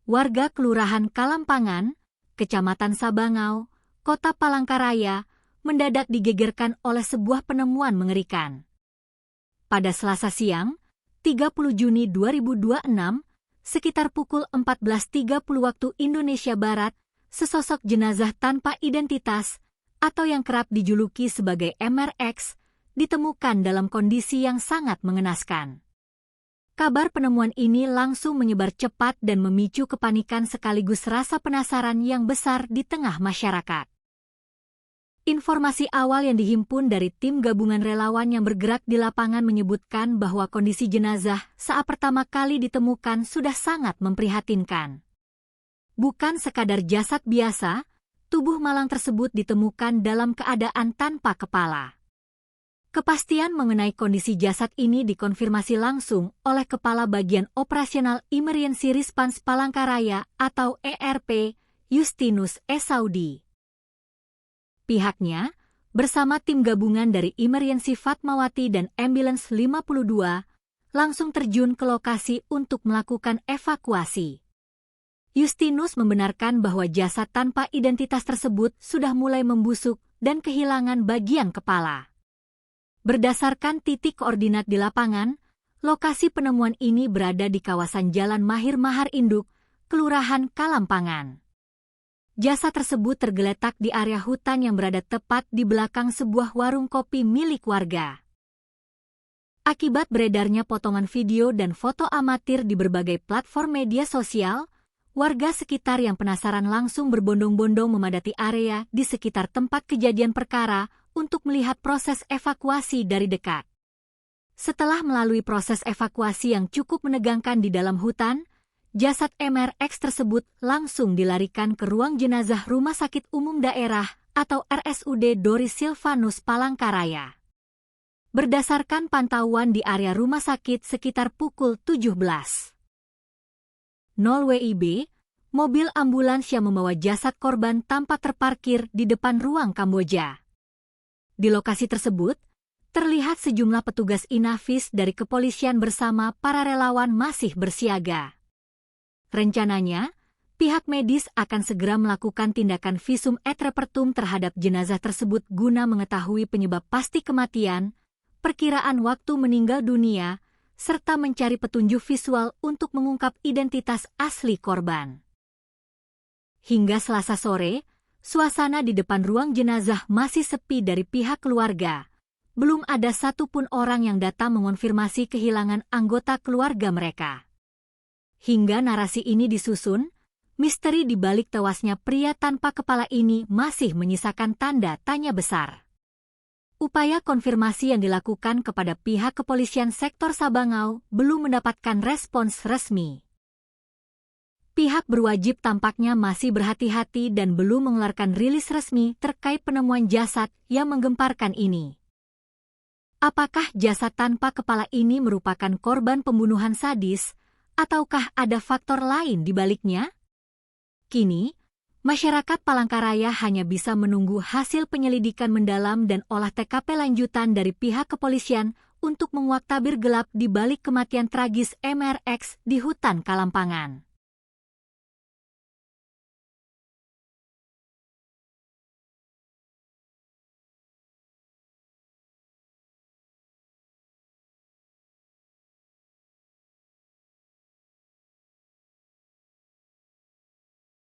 warga Kelurahan Kalampangan, Kecamatan Sabangau, Kota Palangkaraya, mendadak digegerkan oleh sebuah penemuan mengerikan. Pada Selasa siang, 30 Juni 2026, sekitar pukul 14.30 waktu Indonesia Barat, sesosok jenazah tanpa identitas, atau yang kerap dijuluki sebagai MRX, ditemukan dalam kondisi yang sangat mengenaskan. Kabar penemuan ini langsung menyebar cepat dan memicu kepanikan sekaligus rasa penasaran yang besar di tengah masyarakat. Informasi awal yang dihimpun dari tim gabungan relawan yang bergerak di lapangan menyebutkan bahwa kondisi jenazah saat pertama kali ditemukan sudah sangat memprihatinkan. Bukan sekadar jasad biasa, tubuh malang tersebut ditemukan dalam keadaan tanpa kepala. Kepastian mengenai kondisi jasad ini dikonfirmasi langsung oleh Kepala Bagian Operasional Emergency Response Palangkaraya atau ERP, Justinus Esaudi. Pihaknya, bersama tim gabungan dari Emergency Fatmawati dan Ambulance 52, langsung terjun ke lokasi untuk melakukan evakuasi. Justinus membenarkan bahwa jasad tanpa identitas tersebut sudah mulai membusuk dan kehilangan bagian kepala. Berdasarkan titik koordinat di lapangan, lokasi penemuan ini berada di kawasan Jalan Mahir Mahar Induk, Kelurahan Kalampangan. Jasad tersebut tergeletak di area hutan yang berada tepat di belakang sebuah warung kopi milik warga. Akibat beredarnya potongan video dan foto amatir di berbagai platform media sosial, warga sekitar yang penasaran langsung berbondong-bondong memadati area di sekitar tempat kejadian perkara untuk melihat proses evakuasi dari dekat. Setelah melalui proses evakuasi yang cukup menegangkan di dalam hutan, jasad MRX tersebut langsung dilarikan ke ruang jenazah Rumah Sakit Umum Daerah atau RSUD Doris Silvanus Palangkaraya. Berdasarkan pantauan di area rumah sakit sekitar pukul 17.00 WIB, mobil ambulans yang membawa jasad korban tampak terparkir di depan ruang Kamboja. Di lokasi tersebut, terlihat sejumlah petugas Inafis dari kepolisian bersama para relawan masih bersiaga. Rencananya, pihak medis akan segera melakukan tindakan visum et repertum terhadap jenazah tersebut guna mengetahui penyebab pasti kematian, perkiraan waktu meninggal dunia, serta mencari petunjuk visual untuk mengungkap identitas asli korban. Hingga Selasa sore, suasana di depan ruang jenazah masih sepi dari pihak keluarga. Belum ada satupun orang yang datang mengonfirmasi kehilangan anggota keluarga mereka. Hingga narasi ini disusun, misteri di balik tewasnya pria tanpa kepala ini masih menyisakan tanda tanya besar. Upaya konfirmasi yang dilakukan kepada pihak kepolisian sektor Sabangau belum mendapatkan respons resmi. Pihak berwajib tampaknya masih berhati-hati dan belum mengeluarkan rilis resmi terkait penemuan jasad yang menggemparkan ini. Apakah jasad tanpa kepala ini merupakan korban pembunuhan sadis, ataukah ada faktor lain di baliknya? Kini, masyarakat Palangkaraya hanya bisa menunggu hasil penyelidikan mendalam dan olah TKP lanjutan dari pihak kepolisian untuk menguak tabir gelap di balik kematian tragis MRX di hutan Kalampangan.